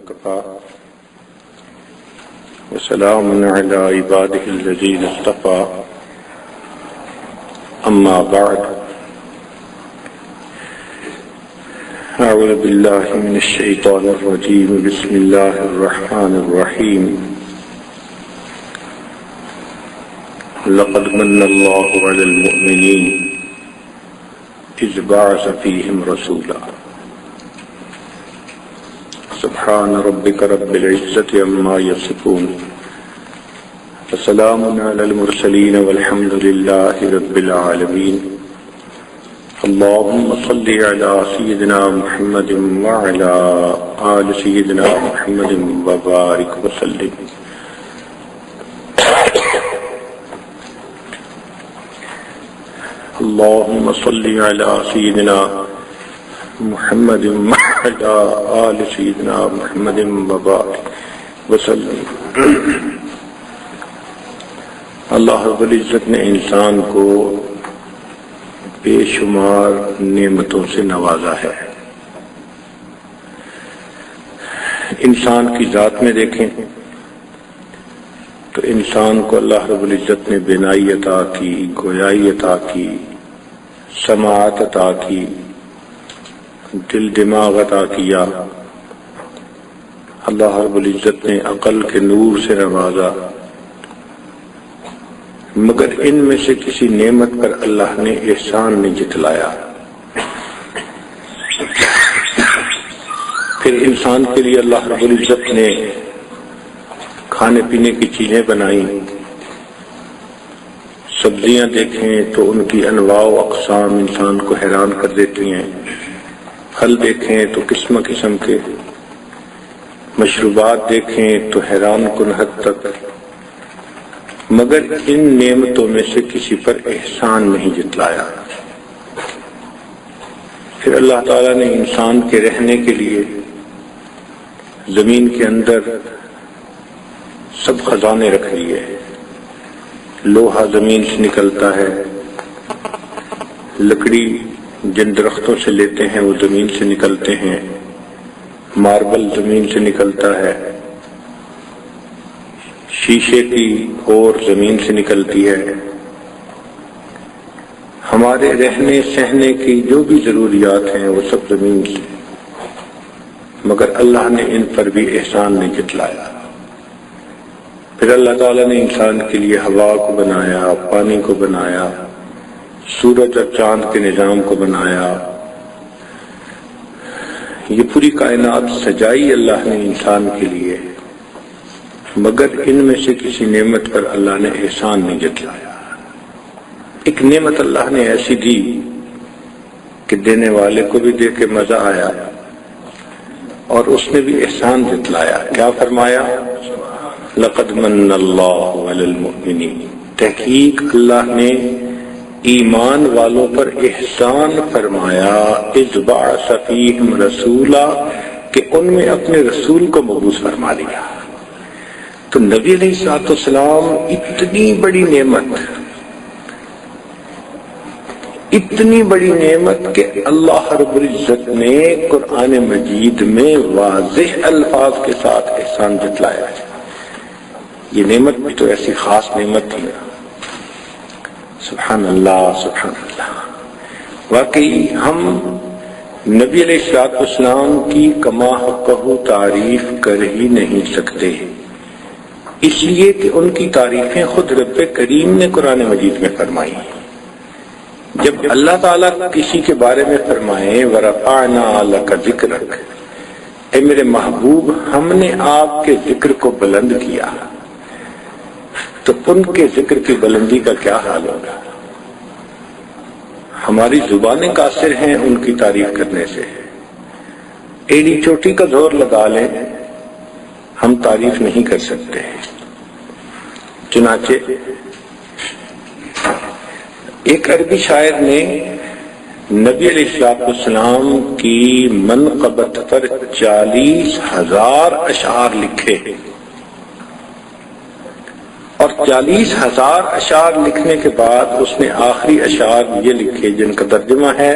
وكفى وسلام على عباده الذين اصطفى أما بعد أعوذ بالله من الشيطان الرجيم بسم الله الرحمن الرحيم لقد من الله على المؤمنين إذ بعث فيهم رسولا سبحان ربك رب العزة عما يصفون وسلام على المرسلين والحمد لله رب العالمين اللهم صل على سيدنا محمد وعلى آل سيدنا محمد وبارك وسلم اللهم صل على سيدنا محمد وعلى آل سيدنا محمد وبارك وسلم۔ اللہ رب العزت نے انسان کو بے شمار نعمتوں سے نوازا ہے۔ انسان کی ذات میں دیکھیں تو انسان کو اللہ رب العزت نے بینائی عطا کی، گویائی عطا کی، سماعت عطا کی، دل دماغ عطا کیا۔ اللہ رب العزت نے عقل کے نور سے نوازا، مگر ان میں سے کسی نعمت پر اللہ نے احسان نہیں جتلایا۔ پھر انسان کے لیے اللہ رب العزت نے کھانے پینے کی چیزیں بنائیں۔ سبزیاں دیکھیں تو ان کی انواع و اقسام انسان کو حیران کر دیتی ہیں، پھل دیکھیں تو قسم قسم کے، مشروبات دیکھیں تو حیران کن حد تک، مگر ان نعمتوں میں سے کسی پر احسان نہیں جتلایا۔ پھر اللہ تعالیٰ نے انسان کے رہنے کے لیے زمین کے اندر سب خزانے رکھ دیے۔ لوہا زمین سے نکلتا ہے، لکڑی جن درختوں سے لیتے ہیں وہ زمین سے نکلتے ہیں، ماربل زمین سے نکلتا ہے، شیشے کی اور زمین سے نکلتی ہے۔ ہمارے رہنے سہنے کی جو بھی ضروریات ہیں وہ سب زمین سے، مگر اللہ نے ان پر بھی احسان نہیں جتلایا۔ پھر اللہ تعالیٰ نے انسان کے لیے ہوا کو بنایا، پانی کو بنایا، سورج اور چاند کے نظام کو بنایا۔ یہ پوری کائنات سجائی اللہ نے انسان کے لیے، مگر ان میں سے کسی نعمت پر اللہ نے احسان نہیں جتلایا۔ ایک نعمت اللہ نے ایسی دی کہ دینے والے کو بھی دے کے مزہ آیا اور اس نے بھی احسان جتلایا۔ کیا فرمایا؟ لقد من اللہ علی المؤمنین، تحقیق اللہ نے ایمان والوں پر احسان فرمایا، اذ بعث فیہم رسولا، کہ ان میں اپنے رسول کو مبعوث فرما لیا۔ تو نبی علیہ الصلوۃ والسلام اتنی بڑی نعمت کہ اللہ رب العزت نے قرآن مجید میں واضح الفاظ کے ساتھ احسان جتلایا ہے۔ یہ نعمت بھی تو ایسی خاص نعمت تھی نا۔ سبحان اللہ سبحان اللہ۔ واقعی ہم نبی علیہ الصلوۃ والسلام کی کما حقہ تعریف کر ہی نہیں سکتے، اس لیے کہ ان کی تعریفیں خود رب کریم نے قرآن مجید میں فرمائی۔ جب اللہ تعالیٰ کسی کے بارے میں فرمائے وَرَفَعْنَا لَكَ ذِكْرَكَ، اے میرے محبوب ہم نے آپ کے ذکر کو بلند کیا، تو ان کے ذکر کی بلندی کا کیا حال ہوگا؟ ہماری زبانیں قاصر ہیں ان کی تعریف کرنے سے، ایڑی چوٹی کا زور لگا لیں ہم تعریف نہیں کر سکتے۔ چنانچہ ایک عربی شاعر نے نبی علیہ الصلوۃ والسلام کی منقبت پر 40,000 اشعار لکھے، اور 40,000 اشعار لکھنے کے بعد اس نے آخری اشعار یہ لکھے جن کا ترجمہ ہے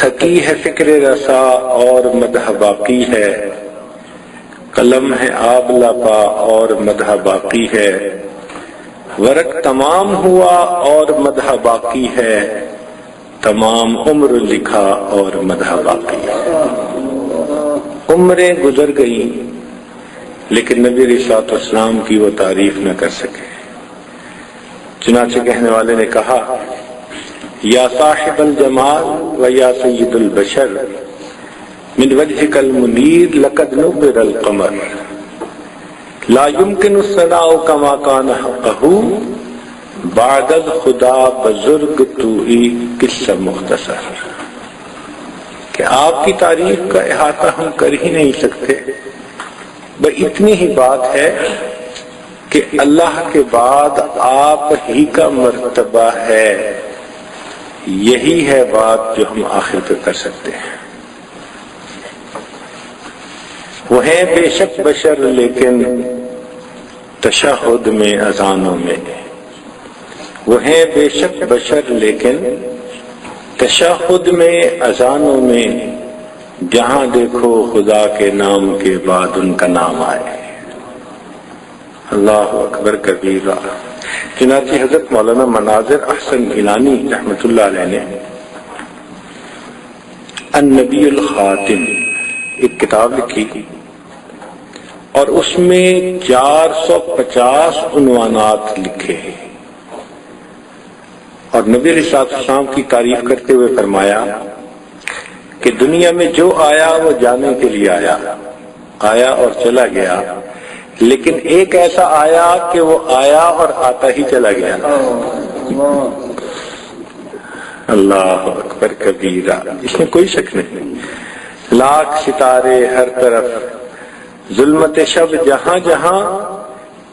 تھکی ہے فکر رسا اور مدح باقی ہے، قلم ہے آب لپا اور مدح باقی ہے، ورق تمام ہوا اور مدح باقی ہے، تمام عمر لکھا اور مدح باقی ہے۔ عمریں گزر گئیں لیکن نبی علیہ الصلوۃ والسلام کی وہ تعریف نہ کر سکے۔ چنانچہ کہنے والے نے کہا، یا صاحب الجمال و یا سید البشر من وجهك المنیر لقد نبر القمر لا يمكن الثناء كما كان حقه بعد خدا بزرگ تو ہی قصہ مختصر، کہ آپ کی تعریف کا احاطہ ہم کر ہی نہیں سکتے، بس اتنی ہی بات ہے کہ اللہ کے بعد آپ ہی کا مرتبہ ہے، یہی ہے بات جو ہم آخر پہ کر سکتے ہیں۔ وہ ہیں بے شک بشر لیکن تشہد میں اذانوں میں، وہ ہیں بے شک بشر لیکن تشہد میں اذانوں میں، جہاں دیکھو خدا کے نام کے بعد ان کا نام آئے۔ اللہ اکبر کبیرہ۔ چنانچہ حضرت مولانا مناظر احسن گیلانی رحمۃ اللہ علیہ نے النبی الخاتم ایک کتاب لکھی اور اس میں 450 عنوانات لکھے، اور نبی علیہ الصلوۃ والسلام کی تعریف کرتے ہوئے فرمایا کہ دنیا میں جو آیا وہ جانے کے لیے آیا اور چلا گیا، لیکن ایک ایسا آیا کہ وہ آیا اور آتا ہی چلا گیا۔ اللہ اکبر کبیرہ، اس میں کوئی شک نہیں۔ لاکھ ستارے ہر طرف، ظلمت شب جہاں جہاں،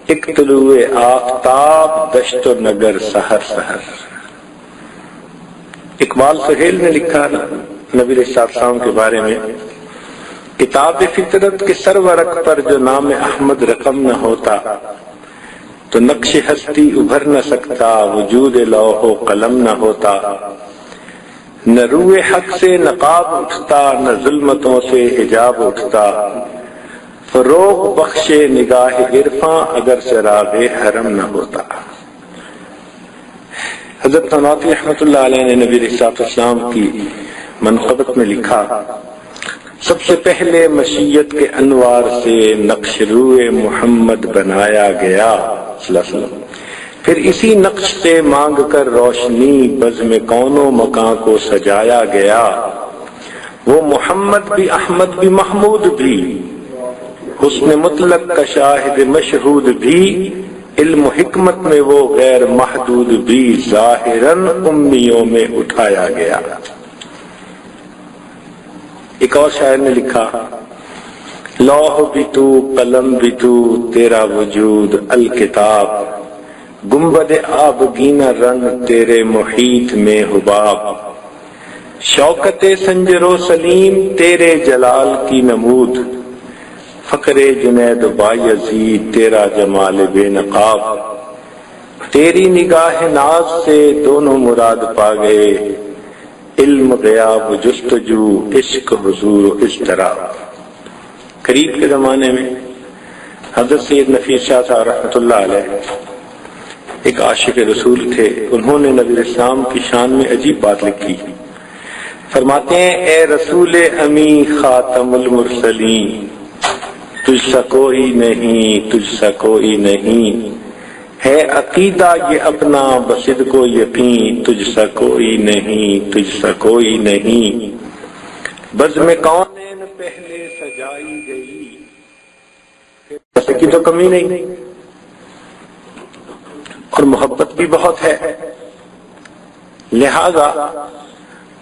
ایک طلوع آفتاب دشت و نگر سحر سحر۔ اقبال سہیل نے لکھا نبی علیہ السلام کے بارے میں، کتاب فطرت کے سرورق پر جو نام احمد رقم نہ ہوتا تو نقش ہستی ابھر نہ سکتا، وجود لوح و قلم نہ ہوتا، نہ روح حق سے نقاب اٹھتا، نہ ظلمتوں سے حجاب اٹھتا، فروغ بخشے نگاہ عرفاں اگر چراغ حرم نہ ہوتا۔ حضرت نانوتوی رحمۃ اللہ علیہ نے نبی علیہ السلام کی منقبت میں لکھا، سب سے پہلے مشیت کے انوار سے نقش روئے محمد بنایا گیا صلی اللہ علیہ وسلم، پھر اسی نقش سے مانگ کر روشنی بزم کون و مکان کو سجایا گیا، وہ محمد بھی احمد بھی محمود بھی، حسن مطلق کا شاہد مشہود بھی، علم و حکمت میں وہ غیر محدود بھی، ظاہراً امیوں میں اٹھایا گیا۔ ایک اور شاعر نے لکھا، لوح بھی تو قلم بھی تو، تیرا وجود الکتاب، گنبد آبگینہ رنگ تیرے محیط میں حباب، شوکت سنجر و سلیم تیرے جلال کی نمود، فقر جنید بایزید تیرا جمال بے نقاب، تیری نگاہ ناز سے دونوں مراد پا گئے، علم غیاب جستجو عشق حضور و اضطراب۔ قریب کے زمانے میں حضرت سید نفیس شاہ صاحب رحمۃ اللہ علیہ ایک عاشق رسول تھے، انہوں نے نبی الاسلام کی شان میں عجیب بات لکھی، فرماتے ہیں، اے رسول امی خاتم المرسلین، تجھ سا کوئی نہیں، تجھ سا کوئی نہیں، ہے عقیدہ یہ اپنا بصد کو یقین، تجھ سا کوئی نہیں، تجھ سا کوئی نہیں، بزم کونین پہلے سجائی گئی، ایسے کی تو کمی نہیں، اور محبت بھی بہت ہے، لہذا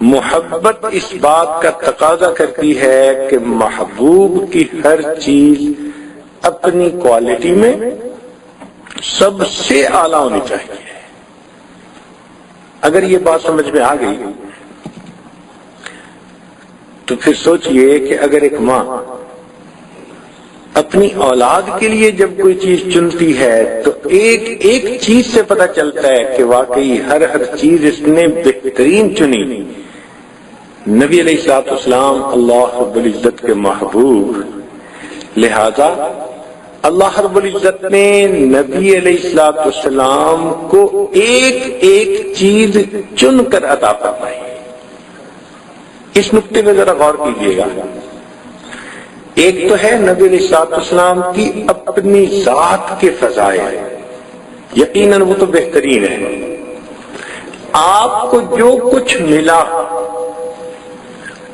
محبت اس بات کا تقاضا کرتی ہے کہ محبوب کی ہر چیز اپنی کوالٹی میں سب سے اعلیٰ ہونی چاہیے۔ اگر یہ بات سمجھ میں آ گئی تو پھر سوچئے کہ اگر ایک ماں اپنی اولاد کے لیے جب کوئی چیز چنتی ہے تو ایک چیز سے پتہ چلتا ہے کہ واقعی ہر چیز اس نے بہترین چنی، نبی علیہ السلام اللہ رب العزت کے محبوب، لہذا اللہ رب العزت نے نبی علیہ السلام کو ایک ایک چیز چن کر عطا فرمائی۔ اس نقطے میں ذرا غور کیجیے گا۔ ایک تو ہے نبی علیہ السلام کی اپنی ذات کے فضائل، یقیناً وہ تو بہترین ہے۔ آپ کو جو کچھ ملا،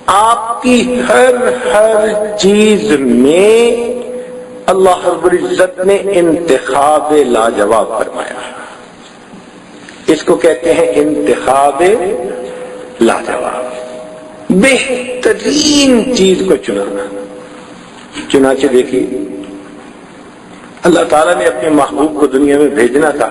آپ کی ہر چیز میں اللہ رب العزت نے انتخاب لاجواب فرمایا۔ اس کو کہتے ہیں انتخاب لاجواب، بہترین چیز کو چنانا۔ چنانچہ دیکھیے، اللہ تعالیٰ نے اپنے محبوب کو دنیا میں بھیجنا تھا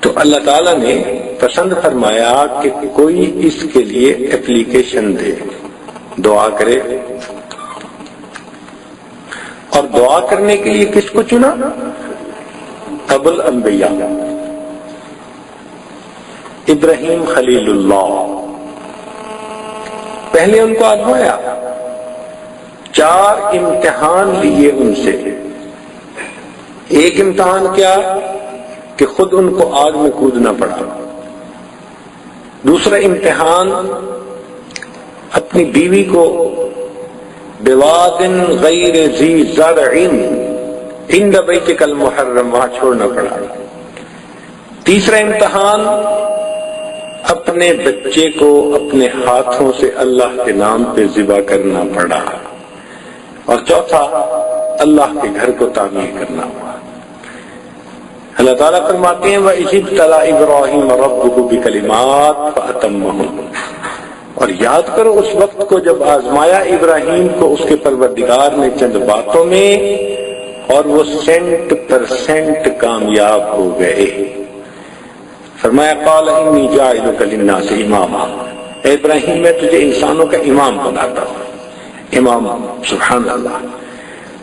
تو اللہ تعالیٰ نے پسند فرمایا کہ کوئی اس کے لیے اپلیکیشن دے، دعا کرے، اور دعا کرنے کے لیے کس کو چنا؟ ابو الانبیاء ابراہیم خلیل اللہ۔ پہلے ان کو آزمایا، 4 امتحان لیے ان سے۔ ایک امتحان کیا کہ خود ان کو آگ میں کودنا پڑا۔ دوسرا امتحان اپنی بیوی کو بواد غیر ذی زرع عند بیتک المحرم وہاں چھوڑنا پڑا۔ تیسرا امتحان اپنے بچے کو اپنے ہاتھوں سے اللہ کے نام پہ ذبح کرنا پڑا، اور چوتھا اللہ کے گھر کو تعمیر کرنا ہوا۔ اللہ تعالیٰ فرماتے ہیں وَإِذِ ابْتَلَىٰ إِبْرَاهِيمَ رَبُّهُ بِكَلِمَاتٍ فَأَتَمَّهُنَّ، اور یاد کرو اس وقت کو جب آزمایا ابراہیم کو اس کے پروردگار نے چند باتوں میں، اور وہ 100% کامیاب ہو گئے۔ فرمایا قال انی جاعلک للناس اماما، اے ابراہیم میں تجھے انسانوں کا امام بناتا ہوں۔ امام، سبحان اللہ،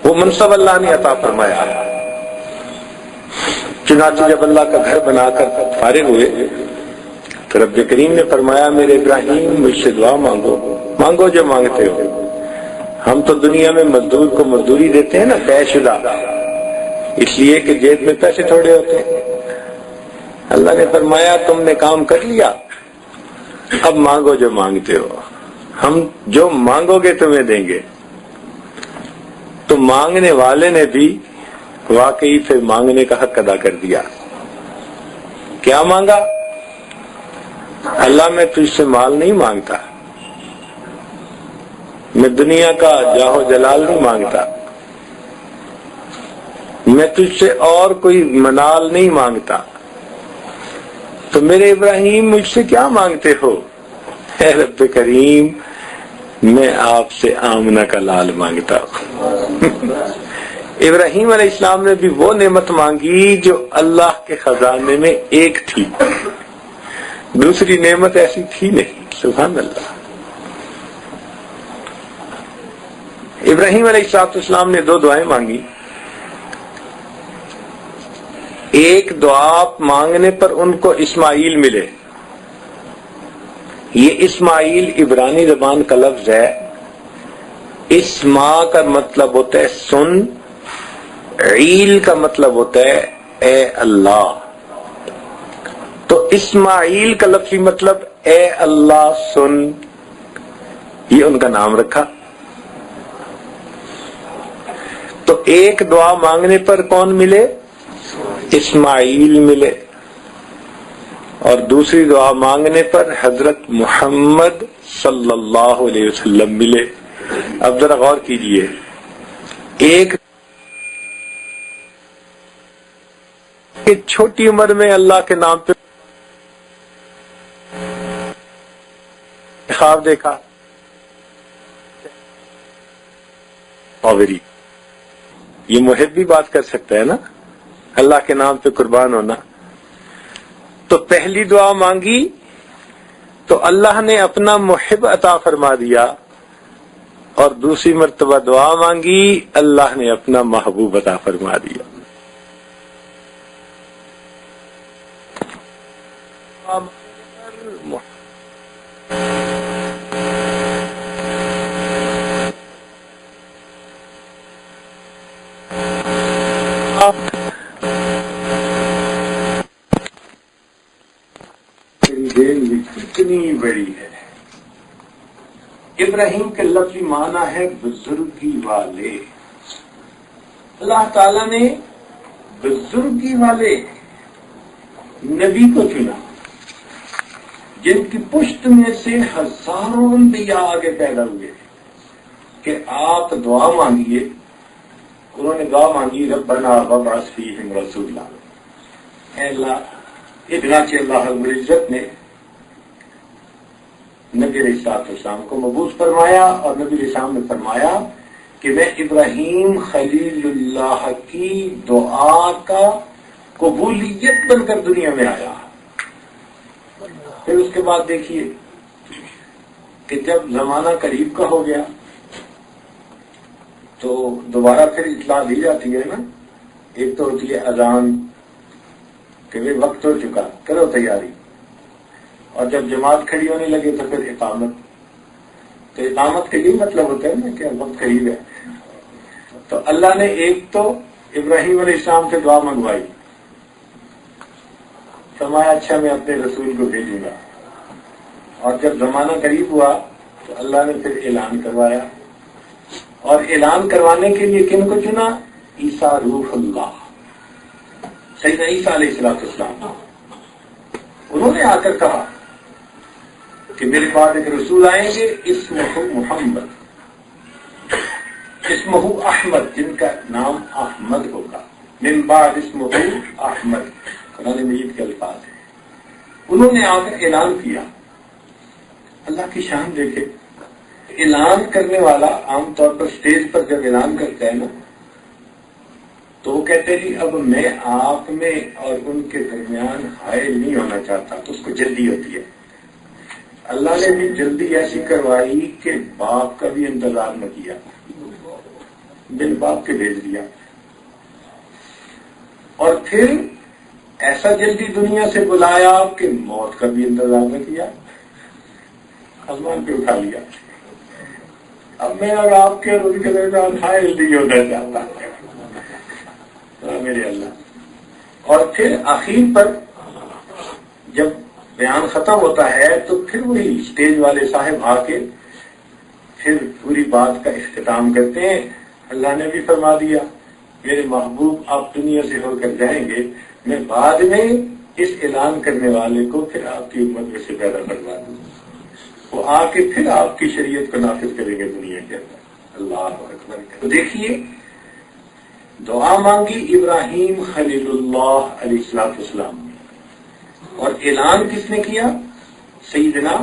وہ منصب اللہ نے عطا فرمایا۔ چنانچہ جب اللہ کا گھر بنا کر فارغ ہوئے تو رب کریم نے فرمایا میرے ابراہیم مجھ سے دعا مانگو، مانگو جو مانگتے ہو۔ ہم تو دنیا میں مزدور کو مزدوری دیتے ہیں نا، طے شدہ، اس لیے کہ جیب میں پیسے تھوڑے ہوتے ہیں۔ اللہ نے فرمایا تم نے کام کر لیا، اب مانگو جو مانگتے ہو، ہم جو مانگو گے تمہیں دیں گے۔ تو مانگنے والے نے بھی واقعی پھر مانگنے کا حق ادا کر دیا۔ کیا مانگا؟ اللہ میں تجھ سے مال نہیں مانگتا، میں دنیا کا جاہ و جلال نہیں مانگتا، میں تجھ سے اور کوئی منال نہیں مانگتا، تو میرے ابراہیم مجھ سے کیا مانگتے ہو؟ اے رب کریم میں آپ سے آمنہ کا لال مانگتا ہوں۔ ابراہیم علیہ السلام نے بھی وہ نعمت مانگی جو اللہ کے خزانے میں ایک تھی، دوسری نعمت ایسی تھی نہیں۔ سبحان اللہ۔ ابراہیم علیہ السلام نے 2 دعائیں مانگی۔ ایک دعا مانگنے پر ان کو اسماعیل ملے، یہ اسماعیل عبرانی زبان کا لفظ ہے۔ اسما کا مطلب ہوتا ہے سن، عیل کا مطلب ہوتا ہے اے اللہ، تو اسماعیل کا لفظی مطلب اے اللہ سن، یہ ان کا نام رکھا۔ تو ایک دعا مانگنے پر کون ملے؟ اسماعیل ملے، اور دوسری دعا مانگنے پر حضرت محمد صلی اللہ علیہ وسلم ملے۔ اب ذرا غور کیجئے، ایک چھوٹی عمر میں اللہ کے نام پہ خواب دیکھا، اور یہ محب بھی بات کر سکتا ہے نا، اللہ کے نام پہ قربان ہونا۔ تو پہلی دعا مانگی تو اللہ نے اپنا محب عطا فرما دیا، اور دوسری مرتبہ دعا مانگی اللہ نے اپنا محبوب عطا فرما دیا۔ کتنی بڑی ہے۔ ابراہیم کے لفظی معنی ہے بزرگی والے۔ اللہ تعالیٰ نے بزرگی والے نبی کو چنا، جن کی پشت میں سے ہزاروں انبیاء آگے پیدا ہوئے کہ آپ دعا مانگیے۔ انہوں نے دعا مانگی ربنا وابعث فیہم رسولا، اے اللہ، چنانچہ اللہ رب العزت نے نبی علیہ السلام کو مبعوث فرمایا، اور نبی علیہ السلام نے فرمایا کہ میں ابراہیم خلیل اللہ کی دعا کا قبولیت بن کر دنیا میں آیا۔ پھر اس کے بعد دیکھیے کہ جب زمانہ قریب کا ہو گیا تو دوبارہ پھر اطلاع دی جاتی ہے نا۔ ایک تو ہوتی ہے اذان کہ بھائی وقت ہو چکا، کرو تیاری، اور جب جماعت کھڑی ہونے لگے تو پھر اقامت۔ تو اقامت کا یہی مطلب ہوتا ہے نا کہ وقت قریب ہے۔ تو اللہ نے ایک تو ابراہیم علیہ السلام سے دعا منگوائی، فرمایا اچھا میں اپنے رسول کو بھیجوں گا، اور جب زمانہ قریب ہوا تو اللہ نے پھر اعلان کروایا، اور اعلان کروانے کے لیے کن کو چنا؟ عیسیٰ روح اللہ، سیدنا عیسیٰ علیہ السلام۔ انہوں نے آ کر کہا کہ میرے بعد ایک رسول آئیں گے، اسمہ محمد، اسمہ احمد، جن کا نام احمد ہوگا، من بعد اسمہ احمد، قرآن مجید کے الفاظ ہیں۔ انہوں نے آ کر اعلان کیا۔ اللہ کی شان دیکھے، اعلان کرنے والا عام طور پر اسٹیج پر جب اعلان کرتا ہے نا تو وہ کہتے ہیں اب میں آپ میں اور ان کے درمیان حائل نہیں ہونا چاہتا، تو اس کو جلدی ہوتی ہے۔ اللہ نے بھی جلدی ایسی کروائی کہ باپ کا بھی انتظار نہ کیا، بن باپ کے بھیج دیا، اور پھر ایسا جلدی دنیا سے بلایا کہ موت کا بھی انتظار نہ کیا، آسمان پہ اٹھا لیا۔ اب میں اور آپ کے اور ان کے درمیان حائل نہیں ہونا چاہتا میرے اللہ۔ اور پھر آخر پر جب بیان ختم ہوتا ہے تو پھر وہی اسٹیج والے صاحب آ کے پھر پوری بات کا اختتام کرتے ہیں۔ اللہ نے بھی فرما دیا میرے محبوب آپ دنیا سے ہو کر جائیں گے، میں بعد میں اس اعلان کرنے والے کو پھر آپ کی امت میں سے پیدا کروا دوں، وہ آ کے پھر آپ کی شریعت کو نافذ کریں گے دنیا کے اندر۔ اللہ اکبر۔ تو دیکھیے دعا مانگی ابراہیم خلیل اللہ علیہ السلام نے، اور اعلان کس نے کیا؟ سیدنا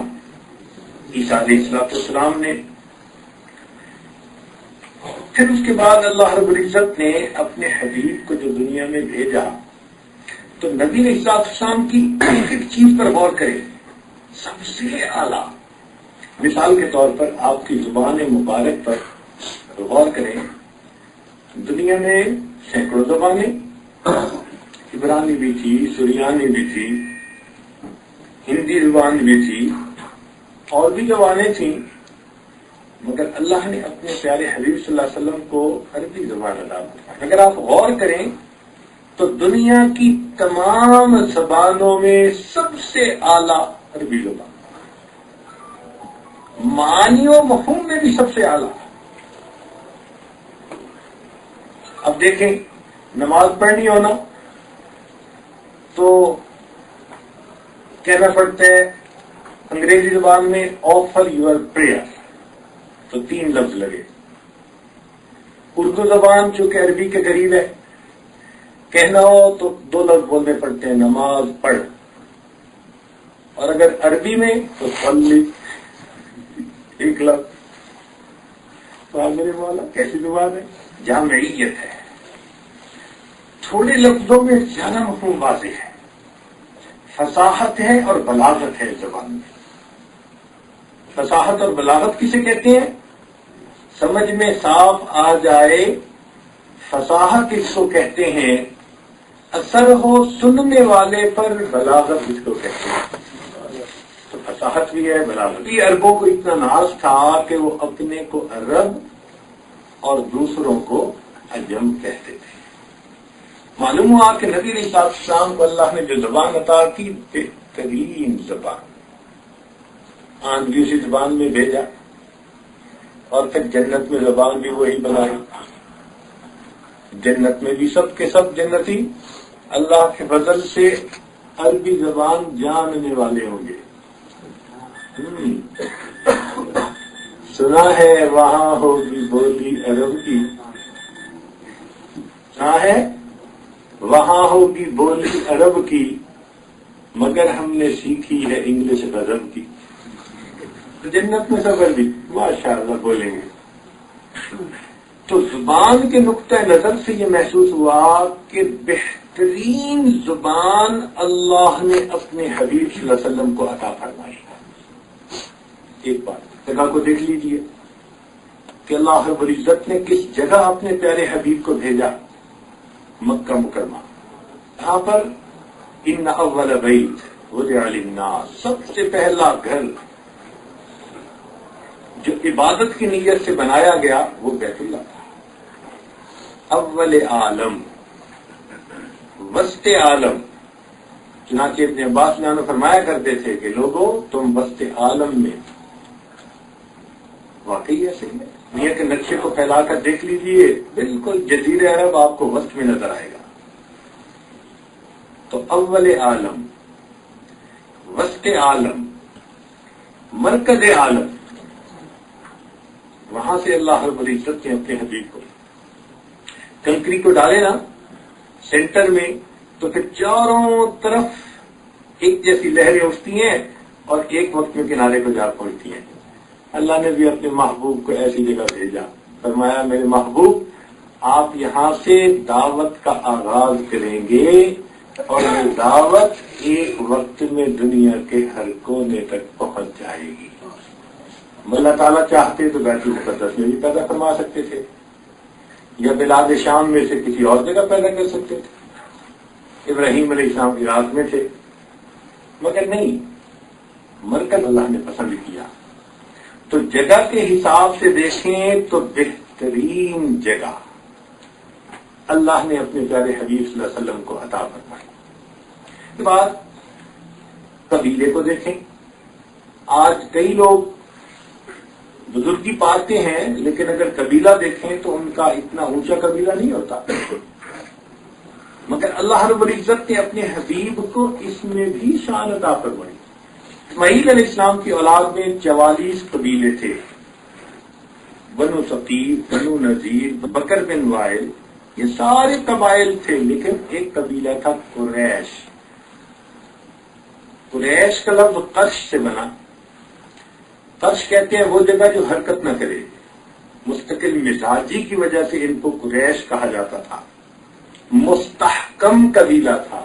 عیسیٰ علیہ السلام نے۔ پھر اس کے بعد اللہ رب العزت نے اپنے حبیب کو جو دنیا میں بھیجا تو نبی علیہ السلام کی ایک چیز پر غور کریں، سب سے اعلیٰ مثال کے طور پر آپ کی زبان مبارک پر غور کریں۔ دنیا میں سینکڑوں زبانیں، عبرانی بھی تھی، سریانی بھی تھی، ہندی زبان بھی تھی، اور بھی زبانیں تھیں، مگر اللہ نے اپنے پیارے حبیب صلی اللہ علیہ وسلم کو عربی زبان عطا کی۔ اگر آپ غور کریں تو دنیا کی تمام زبانوں میں سب سے اعلیٰ عربی زبان، معنی و مفہوم میں بھی سب سے اعلیٰ۔ اب دیکھیں نماز پڑھنی ہونا تو کہنا پڑتا ہے انگریزی زبان میں آفر یور پریئر، تو 3 لفظ لگے۔ اردو زبان چونکہ عربی کے قریب ہے، کہنا ہو تو 2 لفظ بولنے پڑتے ہیں، نماز پڑھ، اور اگر عربی میں تو صلی، 1 لفظ۔ تو میرے مولا کیسی زبان ہے؟ جامعیت ہے، تھوڑے لفظوں میں زیادہ مفہوم واضح ہے، فصاحت ہے اور بلاغت ہے زبان میں۔ فصاحت اور بلاغت کسے کہتے ہیں؟ سمجھ میں صاف آ جائے، فصاحت اس کو کہتے ہیں، اثر ہو سننے والے پر، بلاغت اس کو کہتے ہیں۔ تو فصاحت بھی ہے، بلاغت بھی۔ عربوں کو اتنا ناز تھا کہ وہ اپنے کو عرب اور دوسروں کو عجم کہتے تھے۔ معلوم ہوا کہ نبی علیہ السلام کو اللہ نے جو زبان عطا کی، بہترین زبان، آندھی زبان میں بھیجا اور پھر جنت میں زبان بھی وہی بنائی. جنت میں بھی سب کے سب جنتی اللہ کے فضل سے عربی زبان جاننے والے ہوں گے. سنا ہے وہاں ہوگی بولی عرب کی، سنا ہے وہاں ہوگی بولی عرب کی، مگر ہم نے سیکھی ہے انگلش غضب کی. جنت میں سب عربی ماشاءاللہ بولیں گے. تو زبان کے نقطۂ نظر سے یہ محسوس ہوا کہ بہترین زبان اللہ نے اپنے حبیب صلی اللہ علیہ وسلم کو عطا فرمائی. ایک بات جگہ کو دیکھ لیجئے کہ اللہ رب العزت نے کس جگہ اپنے پیارے حبیب کو بھیجا. مکہ مکرمہ. یہاں پر ان اول بیت وضع للناس، سب سے پہلا گھر جو عبادت کی نیت سے بنایا گیا وہ بیت اللہ تھا. اول عالم، وسط عالم. چنانچہ ابن عباس نے فرمایا کرتے تھے کہ لوگوں تم وسط عالم میں. واقعی ایسے ہی ہے. دنیا کے نقشے کو پھیلا کر دیکھ لیجئے، بالکل جزیرہ عرب آپ کو وسط میں نظر آئے گا. تو اول عالم، وسط عالم، مرکز عالم، وہاں سے اللہ رب العزت نے اپنے حبیب کو کنکری کو ڈالے نا سینٹر میں، تو پھر چاروں طرف ایک جیسی لہریں اٹھتی ہیں اور ایک وقت میں کنارے کو جا پہنچتی ہیں. اللہ نے بھی اپنے محبوب کو ایسی جگہ بھیجا. فرمایا میرے محبوب آپ یہاں سے دعوت کا آغاز کریں گے اور یہ دعوت ایک وقت میں دنیا کے ہر کونے تک پہنچ جائے گی. اللہ تعالیٰ چاہتے تو بیت المقدس میں بھی پیدا فرما سکتے تھے، یا بلاد شام میں سے کسی اور جگہ پیدا کر سکتے تھے. ابراہیم علیہ السلام عراق میں تھے، مگر نہیں، مرکز اللہ نے پسند کیا. تو جگہ کے حساب سے دیکھیں تو بہترین جگہ اللہ نے اپنے پیارے حبیب صلی اللہ علیہ وسلم کو عطا فرمائی. اس کے بعد قبیلے کو دیکھیں. آج کئی لوگ بزرگی پاتے ہیں لیکن اگر قبیلہ دیکھیں تو ان کا اتنا اونچا قبیلہ نہیں ہوتا، مگر اللہ رب العزت نے اپنے حبیب کو اس میں بھی شان عطا فرمائی. اسماعیل علیہ السلام کی اولاد میں 44 قبیلے تھے. بنو ثقیف، بنو نذیر، بکر بن وائل، یہ سارے قبائل تھے، لیکن ایک قبیلہ تھا قریش. قریش کا لفظ قرش سے بنا. قرش کہتے ہیں وہ جگہ جو حرکت نہ کرے. مستقل مزاجی کی وجہ سے ان کو قریش کہا جاتا تھا. مستحکم قبیلہ تھا.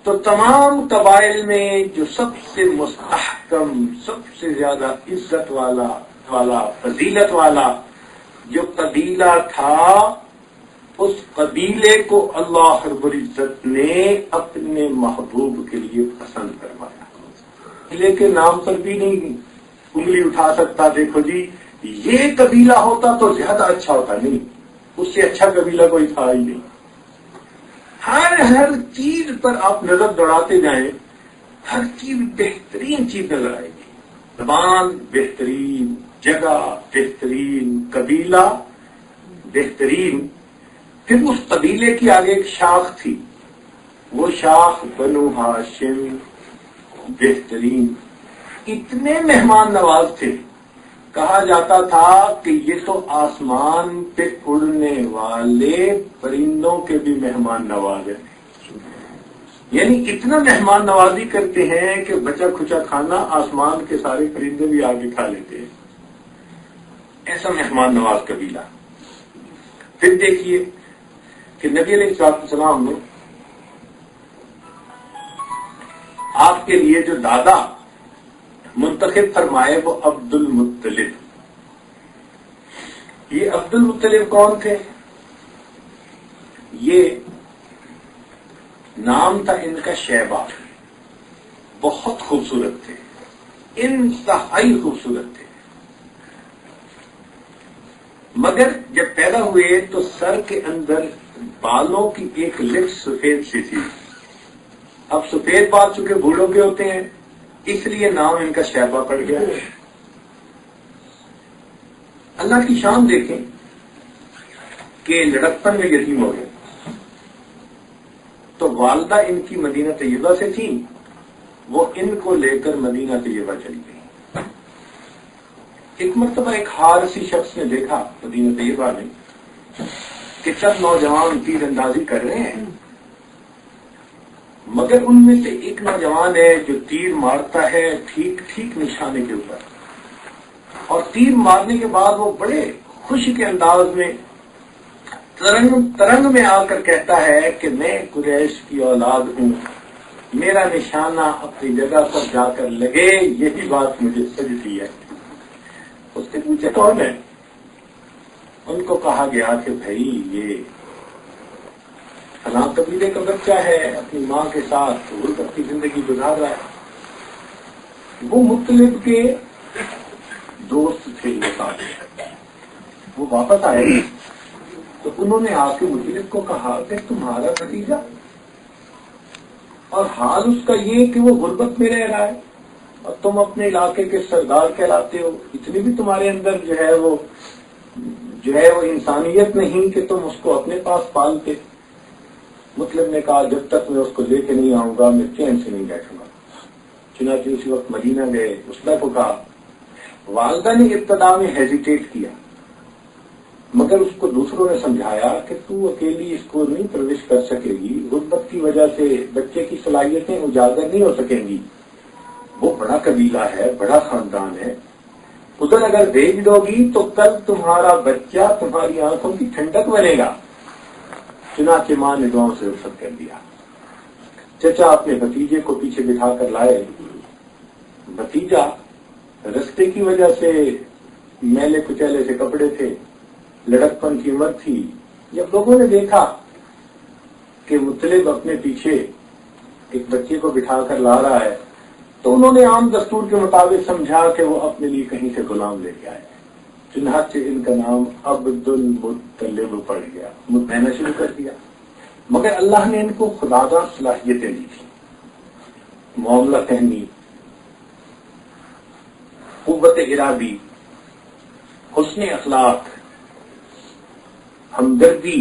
تو تمام قبائل میں جو سب سے مستحکم، سب سے زیادہ عزت والا فضیلت والا جو قبیلہ تھا، اس قبیلے کو اللہ رب العزت نے اپنے محبوب کے لیے پسند فرمایا. قبیلے کے نام پر بھی نہیں انگلی اٹھا سکتا دیکھو جی یہ قبیلہ ہوتا تو زیادہ اچھا ہوتا، نہیں، اس سے اچھا قبیلہ کوئی تھا ہی نہیں. ہر چیز پر آپ نظر دوڑاتے جائیں، ہر چیز بہترین چیز نظر آئے گی. زبان بہترین، جگہ بہترین، قبیلہ بہترین. پھر اس قبیلے کی آگے ایک شاخ تھی، وہ شاخ بنو ہاشم، بہترین. اتنے مہمان نواز تھے، کہا جاتا تھا کہ یہ تو آسمان پہ اڑنے والے پرندوں کے بھی مہمان نواز ہیں. یعنی اتنا مہمان نوازی کرتے ہیں کہ بچا کھچا کھانا آسمان کے سارے پرندے بھی آگے کھا لیتے ہیں. ایسا مہمان نواز قبیلہ. پھر دیکھیے کہ نبی علیہ السلام نے آپ کے لیے جو دادا منتخب فرمائے وہ عبد المطلب. یہ عبد المطلب کون تھے؟ یہ نام تھا ان کا شیبہ. بہت خوبصورت تھے، انتہائی خوبصورت تھے. مگر جب پیدا ہوئے تو سر کے اندر بالوں کی ایک لٹ سفید سی تھی. اب سفید بال چونکہ بوڑھوں کے ہوتے ہیں، اس لیے نام ان کا شیبہ پڑ گیا. اللہ کی شان دیکھیں کہ لڑکپن میں یتیم ہو گئے تو والدہ ان کی مدینہ طیبہ سے تھی، وہ ان کو لے کر مدینہ طیبہ چلی گئی. ایک مرتبہ ایک حارثی شخص نے دیکھا مدینہ طیبہ میں کہ سب نوجوان تیر اندازی کر رہے ہیں، مگر ان میں سے ایک نوجوان ہے جو تیر مارتا ہے ٹھیک ٹھیک نشانے کے اوپر، اور تیر مارنے کے بعد وہ بڑے خوشی کے انداز میں ترنگ میں آ کر کہتا ہے کہ میں قریش کی اولاد ہوں، میرا نشانہ اپنی جگہ پر جا کر لگے، یہی بات مجھے سجتی ہے. اس سے پوچھے کون ہے؟ ان کو کہا گیا کہ بھائی یہ فلاں قبیلے کا بچہ ہے، اپنی ماں کے ساتھ غربت کی زندگی گزار رہا ہے. وہ مطلب کے دوست تھے، وہ واپس آئے تو انہوں نے آ کے مطلب کو کہا کہ تمہارا بھتیجا، اور حال اس کا یہ کہ وہ غربت میں رہ رہا ہے اور تم اپنے علاقے کے سردار کہلاتے ہو، اتنی بھی تمہارے اندر جو ہے وہ انسانیت نہیں کہ تم اس کو اپنے پاس پالتے. مطلب نے کہا جب تک میں اس کو لے کے نہیں آؤں گا میں چین سے نہیں بیٹھوں گا. چنانچہ اسی وقت مدینہ گئے، اسلح کو کہا. والدہ نے ابتدا میں ہیزیٹیٹ کیا، مگر اس کو دوسروں نے سمجھایا کہ تو اکیلی اس کو نہیں پرورش کر سکے گی، غربت کی وجہ سے بچے کی صلاحیتیں اجاگر نہیں ہو سکیں گی، وہ بڑا قبیلہ ہے، بڑا خاندان ہے، ادھر اگر بھیج دو گی تو کل تمہارا بچہ تمہاری آنکھوں کی ٹھنڈک بنے گا. چنانچہ ماں نے دعاؤں سے رخصت کر دیا. چچا اپنے بھتیجے کو پیچھے بٹھا کر لائے. بھتیجا رستے کی وجہ سے میلے کچیلے سے کپڑے تھے، لڑکپن کی عمر تھی. جب لوگوں نے دیکھا کہ مطلب اپنے پیچھے ایک بچے کو بٹھا کر لا رہا ہے تو انہوں نے عام دستور کے مطابق سمجھا کہ وہ اپنے لیے کہیں سے غلام لے کے آئے. چنانچہ ان کا نام عبد المطلب پڑ گیا، کہنا شروع کر دیا. مگر اللہ نے ان کو خدادار صلاحیتیں دی تھی، معاملہ فہمی، قوت ارادی، حسن اخلاق، ہمدردی،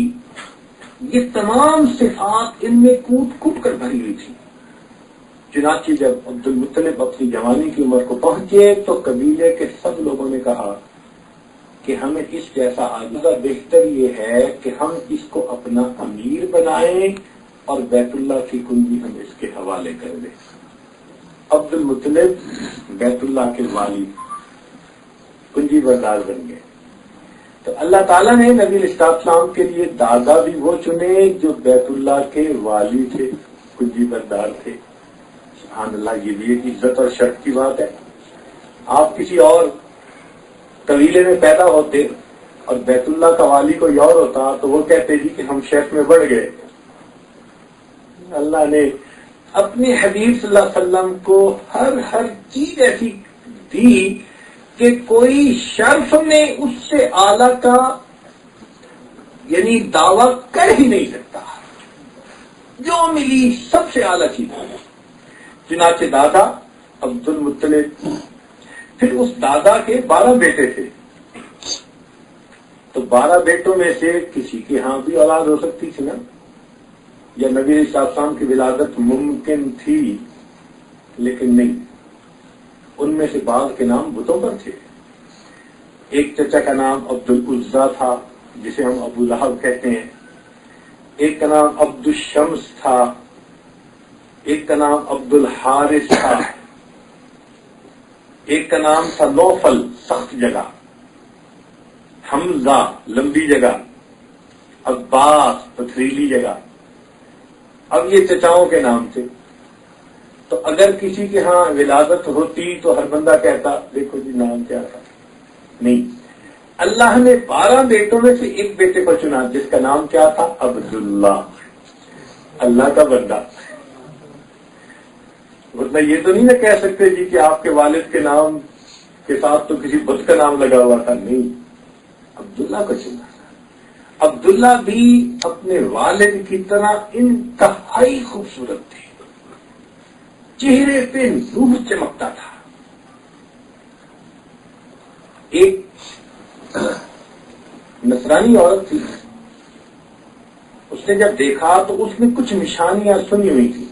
یہ تمام صفات ان میں کود کود کر بھری ہوئی تھی. چنانچہ جب عبد المطلب اپنی جوانی کی عمر کو پہنچے تو قبیلے کے سب لوگوں نے کہا کہ ہمیں اس جیسا آجزہ بہتر یہ ہے کہ ہم اس کو اپنا امیر بنائیں اور بیت اللہ کی کنجی ہم اس کے حوالے کر دیں. عبد المطلب بیت اللہ کے والی کنجی بردار بن گئے. تو اللہ تعالیٰ نے نبی علیہ السلام کے لیے دادا بھی وہ چنے جو بیت اللہ کے والی تھے، کنجی بردار تھے. سبحان اللہ، یہ بھی ایک عزت اور شرف کی بات ہے. آپ کسی اور قبیلے میں پیدا ہوتے اور بیت اللہ کا والی کوئی اور ہوتا تو وہ کہتے جی کہ ہم شرف میں بڑھ گئے. اللہ نے اپنے حبیب صلی اللہ علیہ وسلم کو ہر چیز ایسی دی کہ کوئی شرف میں اس سے اعلیٰ کا یعنی دعویٰ کر ہی نہیں سکتا. جو ملی سب سے اعلیٰ چیز. چنانچہ دادا عبد المطلب، پھر اس دادا کے 12 بیٹے تھے، تو 12 بیٹوں میں سے کسی کے ہاں بھی اولاد ہو سکتی تھی نا، یا نبی علیہ السلام کی ولادت ممکن تھی، لیکن نہیں. ان میں سے بعض کے نام بتوں پر تھے. ایک چچا کا نام عبد العزا تھا جسے ہم ابو لہب کہتے ہیں، ایک کا نام عبد الشمس تھا، ایک کا نام عبد الحارث تھا، ایک کا نام تھا نوفل سخت جگہ، حمزہ لمبی جگہ، عباس پتھریلی جگہ. اب یہ چچاؤں کے نام تھے. تو اگر کسی کے ہاں ولادت ہوتی تو ہر بندہ کہتا دیکھو جی نام کیا تھا. نہیں، اللہ نے 12 بیٹوں میں سے ایک بیٹے کو چنا جس کا نام کیا تھا؟ عبداللہ، اللہ کا بندہ. ورنہ یہ تو نہیں نہ کہہ سکتے جی کہ آپ کے والد کے نام کے ساتھ تو کسی بت کا نام لگا ہوا تھا. نہیں، عبداللہ کو چنا. عبداللہ بھی اپنے والد کی طرح انتہائی خوبصورت تھے. چہرے پہ نور چمکتا تھا. ایک نصرانی عورت تھی, اس نے جب دیکھا تو اس نے کچھ نشانیاں سنی ہوئی تھی,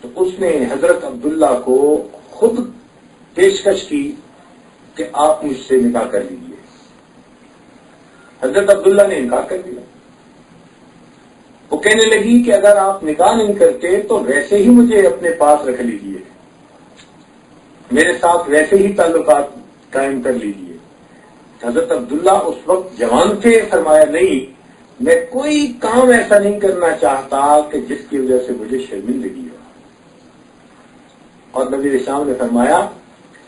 تو اس نے حضرت عبداللہ کو خود پیشکش کی کہ آپ مجھ سے نکاح کر لیجیے. حضرت عبداللہ نے انکار کر دیا. وہ کہنے لگی کہ اگر آپ نکاح نہیں کرتے تو ویسے ہی مجھے اپنے پاس رکھ لیجیے, میرے ساتھ ویسے ہی تعلقات قائم کر لیجیے. حضرت عبداللہ اس وقت جوان تھے, فرمایا نہیں, میں کوئی کام ایسا نہیں کرنا چاہتا کہ جس کی وجہ سے مجھے شرمندگی ہو. اور نبی اسلام نے فرمایا